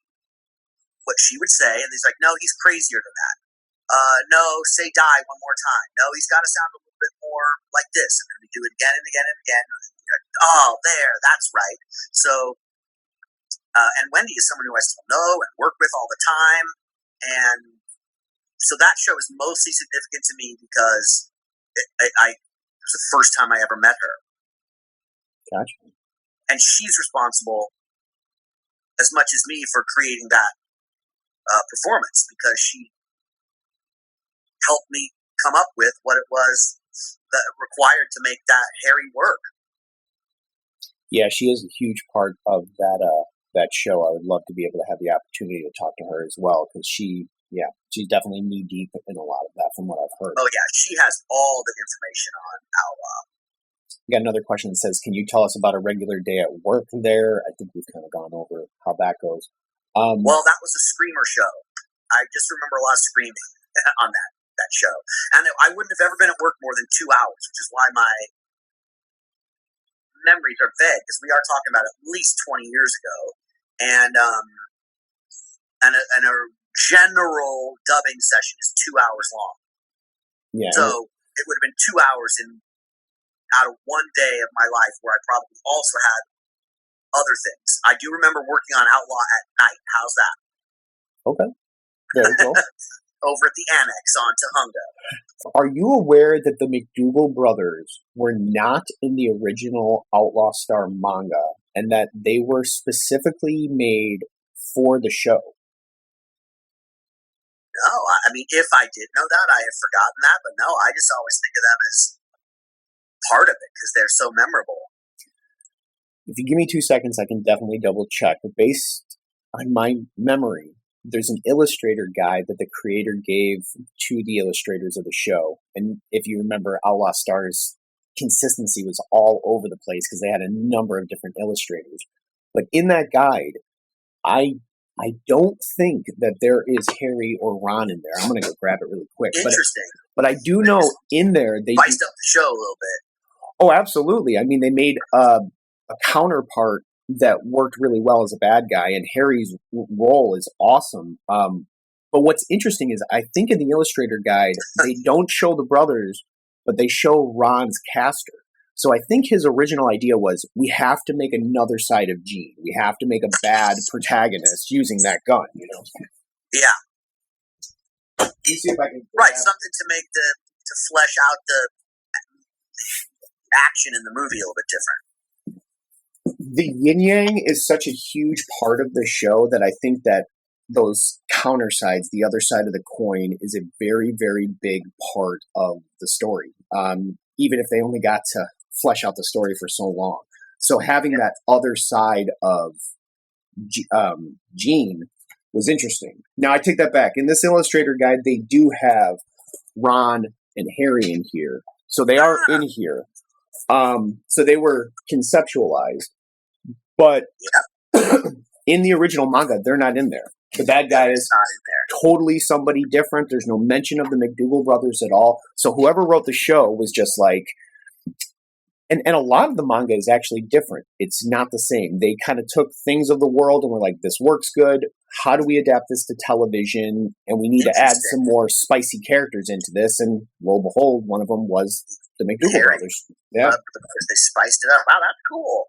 what she would say, and he's like, no, he's crazier than that. No, say die one more time. No, he's got to sound a little bit more like this. And then we do it again and again and again. Oh, there, that's right. So, and Wendy is someone who I still know and work with all the time. And so that show is mostly significant to me because it was the first time I ever met her. Gotcha. And she's responsible as much as me for creating that performance, because she helped me come up with what it was that required to make that Harry work. Yeah, she is a huge part of that show. I would love to be able to have the opportunity to talk to her as well, because she's definitely knee deep in a lot of that from what I've heard. Oh yeah, she has all the information on Outlaw. We got another question that says, can you tell us about a regular day at work there? I think we've kind of gone over how that goes. Well, that was a screamer show. I just remember a lot of screaming on that show. And I wouldn't have ever been at work more than 2 hours, which is why my memories are vague, because we are talking about at least 20 years ago. And a general dubbing session is 2 hours long. Yeah. So it would have been 2 hours out of one day of my life where I probably also had other things. I do remember working on Outlaw at night. How's that? Okay. Very cool. Over at the annex on Tahunga. Are you aware that the Macdougall brothers were not in the original Outlaw Star manga, and that they were specifically made for the show? No, I mean, if I did know that, I had forgotten that, but no, I just always think of them as part of it because they're so memorable. If you give me 2 seconds, I can definitely double check. But based on my memory, there's an illustrator guide that the creator gave to the illustrators of the show. And if you remember, Outlaw Star's consistency was all over the place because they had a number of different illustrators. But in that guide, I don't think that there is Harry or Ron in there. I'm going to go grab it really quick. Interesting. But I do know in there they spiced up the show a little bit. Oh, absolutely. I mean, they made a counterpart that worked really well as a bad guy, and Harry's role is awesome. But what's interesting is I think in the illustrator guide, they don't show the brothers, but they show Ron's caster. So I think his original idea was, we have to make another side of Gene. We have to make a bad protagonist using that gun, Yeah. Let me see if I can... Right, something to flesh out the action in the movie a little bit different. The yin-yang is such a huge part of the show that I think that those counter sides, the other side of the coin, is a very, very big part of the story. Even if they only got to flesh out the story for so long. So having that other side of Gene was interesting. Now, I take that back. In this illustrator guide, they do have Ron and Harry in here. So they are in here. So they were conceptualized. But in the original manga, they're not in there. The bad guy is totally somebody different. There's no mention of the Macdougall brothers at all. So whoever wrote the show was just like... And a lot of the manga is actually different. It's not the same. They kind of took things of the world and were like, this works good. How do we adapt this to television? And we need to add some more spicy characters into this. And lo and behold, one of them was the Macdougall brothers. Yeah. They spiced it up. Wow, that's cool.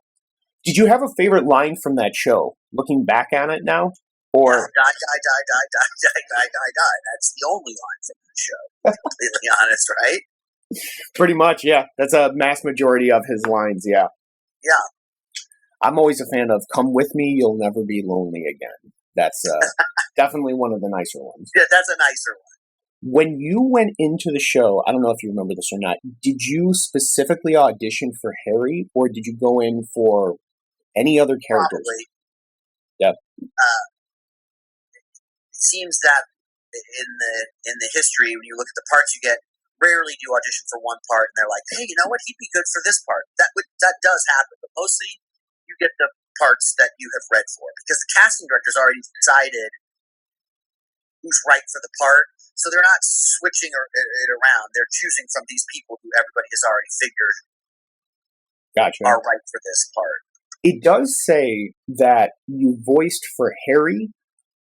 Did you have a favorite line from that show, looking back on it now? Or die. That's the only line from the show. Completely honest, right? Pretty much, yeah. That's a mass majority of his lines, yeah. Yeah. I'm always a fan of "Come with me, you'll never be lonely again." That's definitely one of the nicer ones. Yeah, that's a nicer one. When you went into the show, I don't know if you remember this or not, did you specifically audition for Harry, or did you go in for any other characters? Probably. Yeah. It seems that in the history, when you look at the parts you get, rarely do you audition for one part and they're like, hey, you know what, he'd be good for this part. That does happen, but mostly you get the parts that you have read for, because the casting director's already decided who's right for the part, so they're not switching it around. They're choosing from these people who everybody has already figured are right for this part. It does say that you voiced for Harry,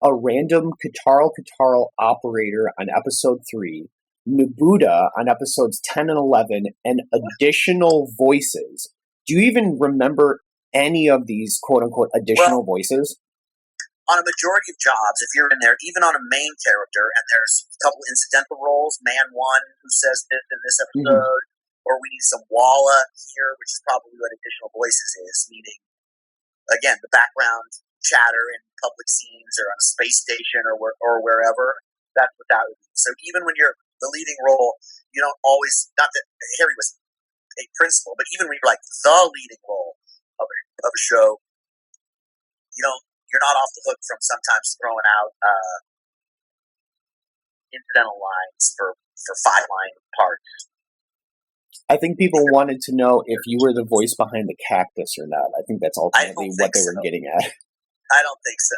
a random Ctarl-Ctarl Operator on episode 3, Nubuta on episodes 10 and 11, and additional voices. Do you even remember any of these quote-unquote additional voices? On a majority of jobs, if you're in there, even on a main character, and there's a couple incidental roles, man one who says this in this episode, or we need some Walla here, which is probably what additional voices is, meaning, again, the background chatter in public scenes or on a space station or wherever. That's what that would be. So even when you're the leading role, you don't always, not that Harry was a principal, but even when you're like the leading role of a show, you're not off the hook from sometimes throwing out incidental lines for 5-line parts. I think people wanted to know if you were the voice behind the cactus or not. I think that's ultimately what they were getting at. I don't think so.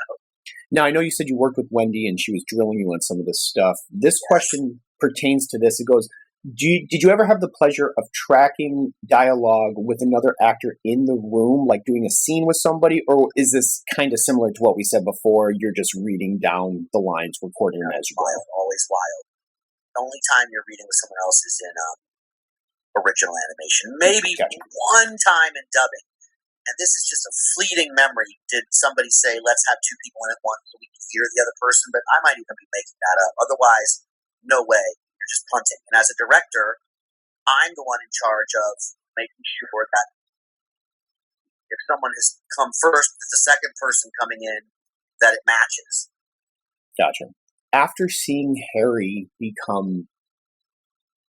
Now, I know you said you worked with Wendy and she was drilling you on some of this stuff. This question pertains to this. It goes, did you ever have the pleasure of tracking dialogue with another actor in the room, like doing a scene with somebody? Or is this kind of similar to what we said before? You're just reading down the lines, recording them as you go? Always wild. The only time you're reading with someone else is in original animation. Maybe one time in dubbing. And this is just a fleeting memory. Did somebody say, let's have 2 people in at once so we can hear the other person? But I might even be making that up. Otherwise, no way. You're just punting. And as a director, I'm the one in charge of making sure that if someone has come first with the second person coming in, that it matches. Gotcha. After seeing Harry become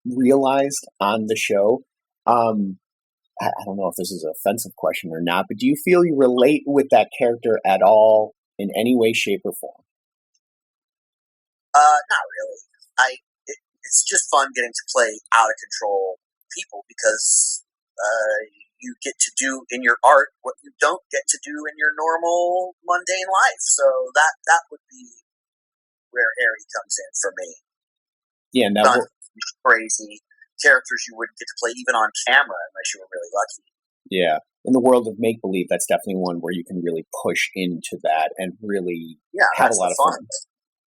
realized on the show, I don't know if this is an offensive question or not, but do you feel you relate with that character at all in any way, shape, or form? Not really. It's just fun getting to play out of control people, because you get to do in your art what you don't get to do in your normal mundane life. So that would be where Harry comes in for me. Yeah, fun, crazy characters you wouldn't get to play even on camera unless you were really lucky. Yeah. In the world of make-believe, that's definitely one where you can really push into that and really have a lot of fun.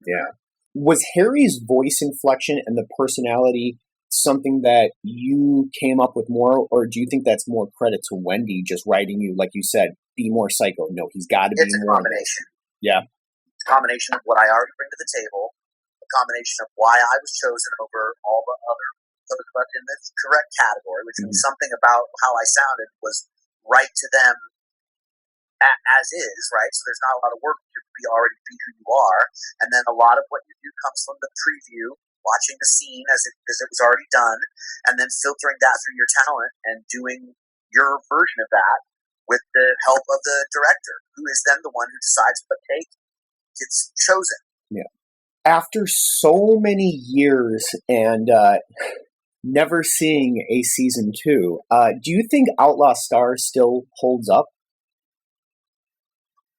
Yeah. Was Harry's voice inflection and the personality something that you came up with more, or do you think that's more credit to Wendy just writing you, like you said, be more psycho? No, he's got to be more. It's a combination. Yeah. It's a combination of what I already bring to the table, a combination of why I was chosen over all the other those of us in this correct category, which means something about how I sounded was right to them as is, right? So there's not a lot of work to already be who you are, and then a lot of what you do comes from the preview, watching the scene as it was already done, and then filtering that through your talent and doing your version of that with the help of the director, who is then the one who decides what take gets chosen. Yeah. After so many years and never seeing a season 2, do you think Outlaw Star still holds up?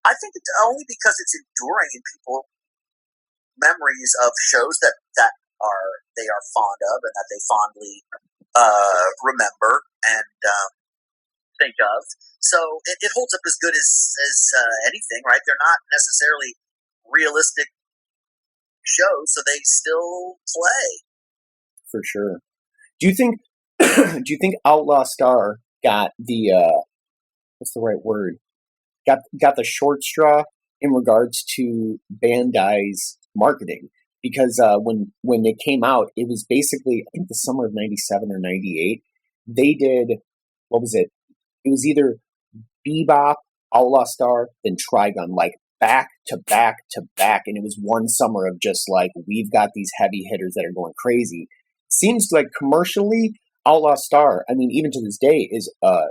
I think it's only because it's enduring in people's memories of shows that they are fond of and that they fondly remember and think of. So it holds up as good as anything, right? They're not necessarily realistic shows, so they still play. For sure. Do you think Outlaw Star got the what's the right word? Got the short straw in regards to Bandai's marketing? Because when it came out, it was basically, I think, the summer of '97 or '98. They did, what was it? It was either Bebop, Outlaw Star, then Trigun, like back to back to back, and it was one summer of just like, we've got these heavy hitters that are going crazy. Seems like commercially, Outlaw Star, I mean, even to this day, is a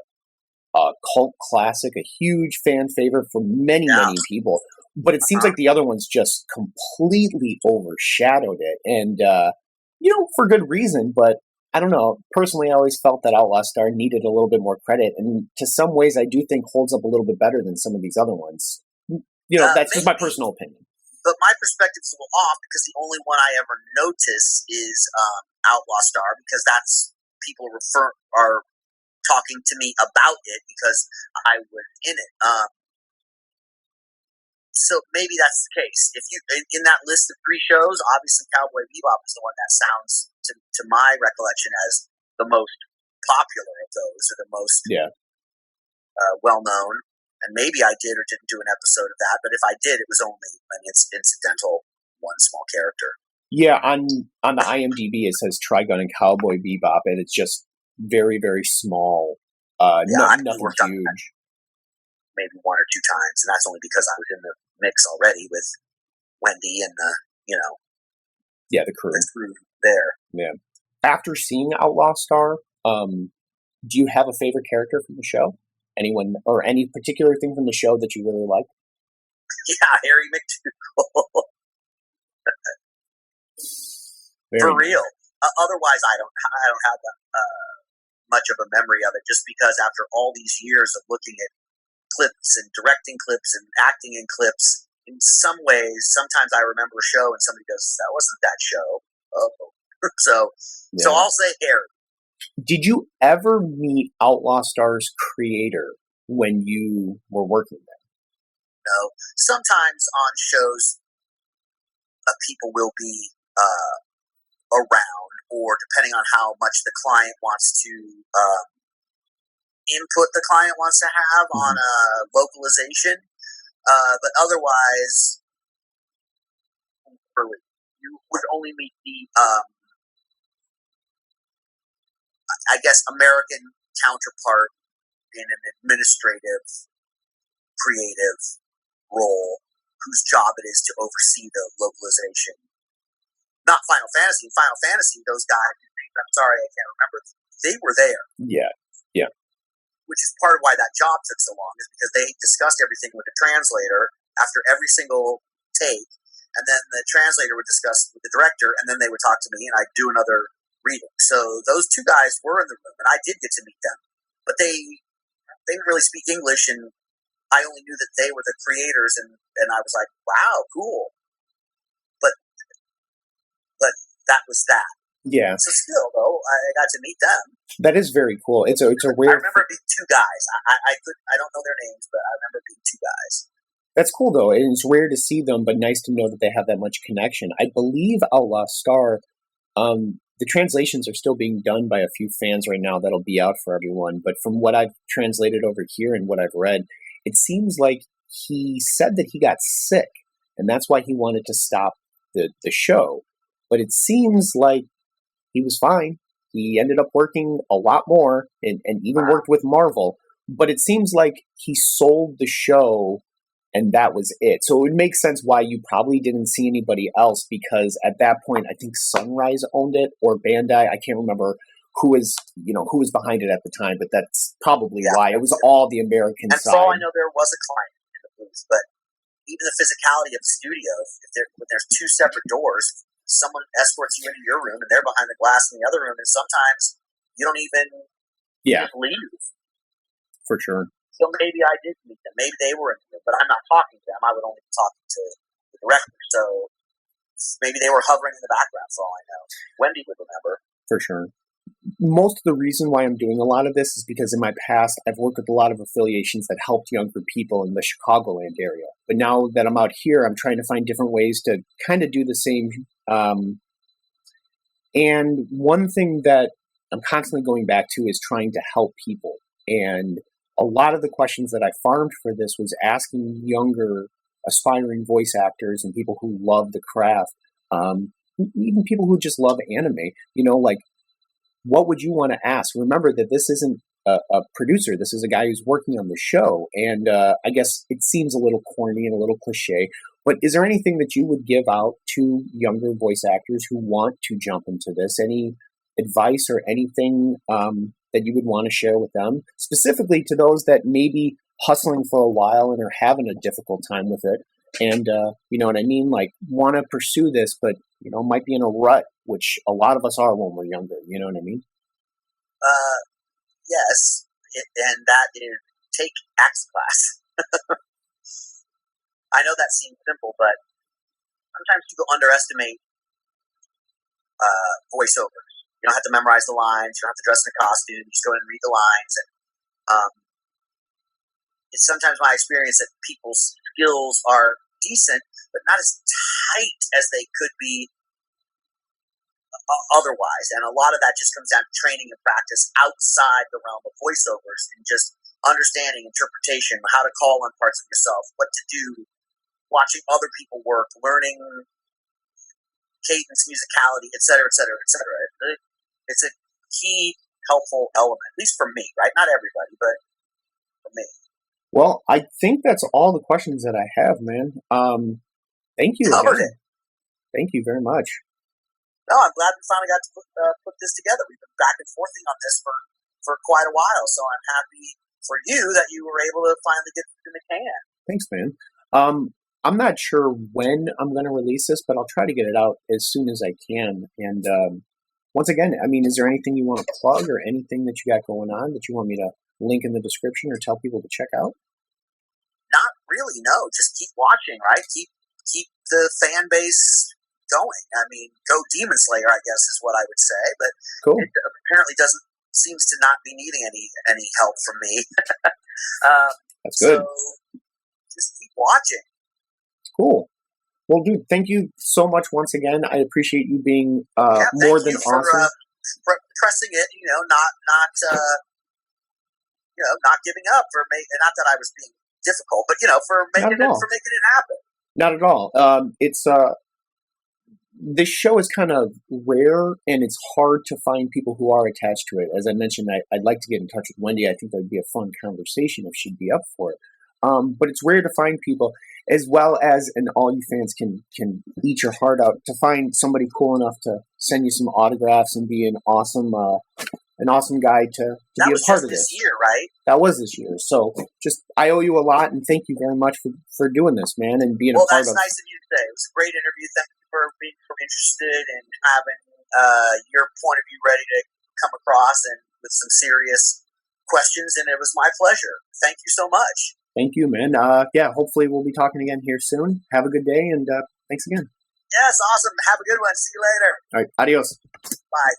cult classic, a huge fan favorite for many people. But it seems like the other ones just completely overshadowed it, and for good reason. But I don't know. Personally, I always felt that Outlaw Star needed a little bit more credit, and to some ways, I do think holds up a little bit better than some of these other ones. That's just my personal opinion. But my perspective's a little off because the only one I ever notice is Outlaw Star, because that's people are talking to me about it because I was in it. So maybe that's the case. If you in that list of 3 shows, obviously Cowboy Bebop is the one that sounds to my recollection as the most popular of those, or the most well known. And maybe I did or didn't do an episode of that, but if I did, it was only an incidental one small character. Yeah, on the IMDb it says Trigun and Cowboy Bebop, and it's just very, very small. Nothing huge. Maybe 1 or 2 times, and that's only because I was in the mix already with Wendy and the crew there. Yeah. After seeing Outlaw Star, do you have a favorite character from the show? Anyone or any particular thing from the show that you really like? Yeah, Harry Macdougall. For real. Otherwise, I don't have much of a memory of it, just because after all these years of looking at clips and directing clips and acting in clips, in some ways, sometimes I remember a show and somebody goes, "That wasn't that show." So I'll say Harry. Did you ever meet Outlaw Star's creator when you were working there? No. Sometimes on shows, people will be around, or depending on how much the client wants to input the client wants to have on a localization. But otherwise, you would only meet the I guess American counterpart in an administrative, creative role, whose job it is to oversee the localization. Not Final Fantasy. In Final Fantasy, those guys, I'm sorry, I can't remember, they were there. Yeah. Which is part of why that job took so long, is because they discussed everything with the translator after every single take, and then the translator would discuss with the director, and then they would talk to me, and I'd do another reading. So those 2 guys were in the room, and I did get to meet them. But they didn't really speak English, and I only knew that they were the creators, and I was like, wow, cool. But that was that. Yeah. So still, though, I got to meet them. That is very cool. It's a rare. I remember being 2 guys. I don't know their names, but I remember being 2 guys. That's cool, though. And it's rare to see them, but nice to know that they have that much connection. I believe Outlaw Star, the translations are still being done by a few fans right now. That'll be out for everyone. But from what I've translated over here and what I've read, it seems like he said that he got sick, and that's why he wanted to stop the show. But it seems like he was fine. He ended up working a lot more and even worked with Marvel. But it seems like he sold the show and that was it. So it would make sense why you probably didn't see anybody else, because at that point, I think Sunrise owned it or Bandai. I can't remember who was behind it at the time, but that's probably why. It was all the American side. And for all I know, there was a client in the booth, but even the physicality of the studio, when there's 2 separate doors, someone escorts you into your room, and they're behind the glass in the other room, and sometimes you don't even leave. For sure. So maybe I did meet them. Maybe they were in the room, but I'm not talking to them. I would only be talking to the director. So maybe they were hovering in the background, for all I know. Wendy would remember. For sure. Most of the reason why I'm doing a lot of this is because in my past, I've worked with a lot of affiliations that helped younger people in the Chicagoland area. But now that I'm out here, I'm trying to find different ways to kind of do the same. And one thing that I'm constantly going back to is trying to help people. And a lot of the questions that I farmed for this was asking younger aspiring voice actors and people who love the craft, even people who just love anime, like, what would you want to ask? Remember that this isn't a producer. This is a guy who's working on the show, and I guess it seems a little corny and a little cliche. But is there anything that you would give out to younger voice actors who want to jump into this? Any advice or anything that you would want to share with them, specifically to those that may be hustling for a while and are having a difficult time with it, and you know what I mean, like want to pursue this, but you know might be in a rut, which a lot of us are when we're younger. You know what I mean? Yes, and that is take acts class. I know that seems simple, but sometimes people underestimate voiceovers. You don't have to memorize the lines. You don't have to dress in a costume. You just go in and read the lines. And it's sometimes my experience that people's skills are decent, but not as tight as they could be otherwise. And a lot of that just comes down to training and practice outside the realm of voiceovers and just understanding interpretation, how to call on parts of yourself, what to do, watching other people work, learning cadence, musicality, etc., etc., etc. It's a key helpful element, at least for me, right? Not everybody, but for me. Well, I think that's all the questions that I have, man. Thank you again. Thank you very much. No, I'm glad we finally got to put this together. We've been back and forthing on this for quite a while, so I'm happy for you that you were able to finally get it in the can. Thanks, man. I'm not sure when I'm going to release this, but I'll try to get it out as soon as I can. And once again, I mean, is there anything you want to plug or anything that you got going on that you want me to link in the description or tell people to check out? Not really, no. Just keep watching, right? Keep the fan base going. I mean, go Demon Slayer, I guess, is what I would say. But cool. It apparently seems to not be needing any help from me. That's good. So just keep watching. Cool. Well, dude, thank you so much once again. I appreciate you being more than awesome. For pressing it, not giving up for not that I was being difficult, but for making it happen. Not at all. It's this show is kind of rare, and it's hard to find people who are attached to it. As I mentioned, I'd like to get in touch with Wendy. I think that would be a fun conversation if she'd be up for it. But it's rare to find people, as well as, and all you fans can eat your heart out, to find somebody cool enough to send you some autographs and be an awesome guy to be a part of this. This year, right? That was this year. So just, I owe you a lot, and thank you very much for doing this, man, and being a part of it. Well, that's nice of you to say. It was a great interview. Thank you for being so interested and having your point of view ready to come across and with some serious questions, and it was my pleasure. Thank you so much. Thank you, man. Yeah, hopefully we'll be talking again here soon. Have a good day, and thanks again. Yes, awesome. Have a good one. See you later. All right, adios. Bye.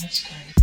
That's great.